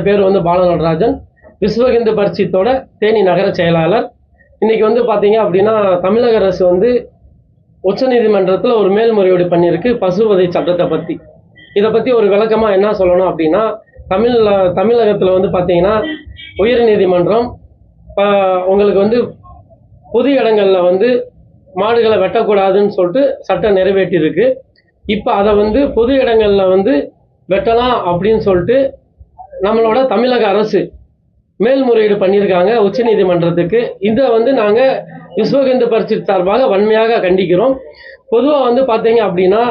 பேர் வந்து பாலநடராஜன், விஸ்வ இந்து பரிஷத்தோட தேனி நகர செயலாளர். இன்னைக்கு வந்து பார்த்தீங்க அப்படின்னா, தமிழக அரசு வந்து உச்சநீதிமன்றத்தில் ஒரு மேல்முறையீடு பண்ணியிருக்கு பசுவதை சட்டத்தை பற்றி. இதை பற்றி ஒரு விளக்கமாக என்ன சொல்லணும் அப்படின்னா, தமிழகத்தில் வந்து பார்த்தீங்கன்னா உயர்நீதிமன்றம் உங்களுக்கு வந்து பொது இடங்களில் வந்து மாடுகளை வெட்டக்கூடாதுன்னு சொல்லிட்டு சட்டம் நிறைவேற்றியிருக்கு. இப்போ அதை வந்து பொது இடங்களில் வந்து வெட்டலாம் அப்படின்னு சொல்லிட்டு நம்மளோட தமிழக அரசு மேல்முறையீடு பண்ணியிருக்காங்க உச்சநீதிமன்றத்துக்கு. இதை வந்து நாங்கள் விஸ்வ இந்து பரிஷத் சார்பாக வன்மையாக கண்டிக்கிறோம். பொதுவாக வந்து பார்த்தீங்க அப்படின்னா,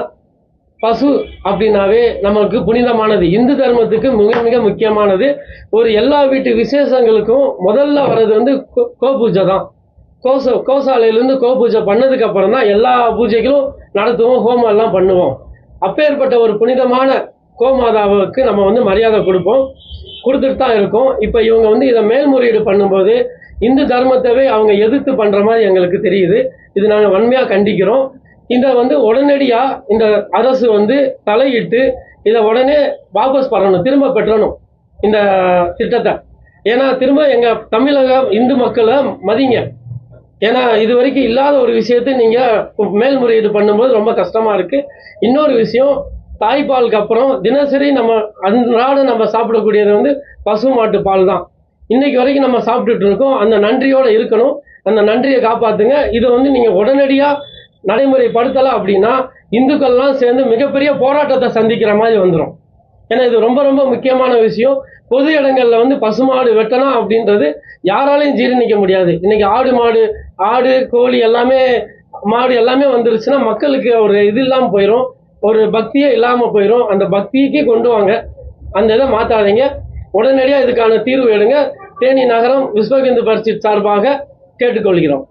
பசு அப்படின்னாவே நமக்கு புனிதமானது, இந்து தர்மத்துக்கு மிக மிக முக்கியமானது. ஒரு எல்லா வீட்டு விசேஷங்களுக்கும் முதல்ல வர்றது வந்து கோ பூஜை தான். கோசாலையிலேருந்து கோ பூஜை பண்ணதுக்கு அப்புறம் தான் எல்லா பூஜைகளும் நடத்துவோம், ஹோமம் எல்லாம் பண்ணுவோம். அப்பேற்பட்ட ஒரு புனிதமான கோமாதாவுக்கு நம்ம வந்து மரியாதை கொடுத்துட்டு தான் இருக்கோம். இப்போ இவங்க வந்து இதை மேல்முறையீடு பண்ணும்போது இந்து தர்மத்தவே அவங்க எதிர்த்து பண்ணுற மாதிரி எங்களுக்கு தெரியுது. இது நாங்கள் வன்மையாக கண்டிக்கிறோம். இதை வந்து உடனடியாக இந்த அரசு வந்து தலையிட்டு இதை உடனே வாபஸ் பண்ணணும், திரும்ப பெற்றணும் இந்த திட்டத்தை. ஏன்னா திரும்ப எங்கள் தமிழக இந்து மக்களை மதிங்க. ஏன்னா இது வரைக்கும் இல்லாத ஒரு விஷயத்தை நீங்கள் மேல்முறையீடு பண்ணும்போது ரொம்ப கஷ்டமாக இருக்குது. இன்னொரு விஷயம், தாய்ப்பாலுக்கு அப்புறம் தினசரி நம்ம அன்றாட நம்ம சாப்பிடக்கூடியது வந்து பசு மாட்டு பால் தான். இன்னைக்கு வரைக்கும் நம்ம சாப்பிட்டுட்டு இருக்கோம். அந்த நன்றியோடு இருக்கணும், அந்த நன்றியை காப்பாற்றுங்க. இதை வந்து நீங்கள் உடனடியாக நடைமுறைப்படுத்தலாம் அப்படின்னா இந்துக்கள்லாம் சேர்ந்து மிகப்பெரிய போராட்டத்தை சந்திக்கிற மாதிரி வந்துடும். ஏன்னா இது ரொம்ப ரொம்ப முக்கியமான விஷயம். பொது இடங்களில் வந்து பசுமாடு வெட்டணும் அப்படின்றது யாராலையும் ஜீரணிக்க முடியாது. இன்னைக்கு ஆடு கோழி எல்லாமே மாடு எல்லாமே வந்துருச்சுன்னா மக்களுக்கு ஒரு இது இல்லாமல் போயிடும், ஒரு பக்தியே இல்லாமல் போயிடும். அந்த பக்திக்கு கொண்டு வாங்க, அந்த இதை மாற்றாதீங்க. உடனடியாக இதுக்கான தீர்வு எடுங்க. தேனி நகரம் விஸ்வ இந்து பரிஷத் சார்பாக கேட்டுக்கொள்கிறோம்.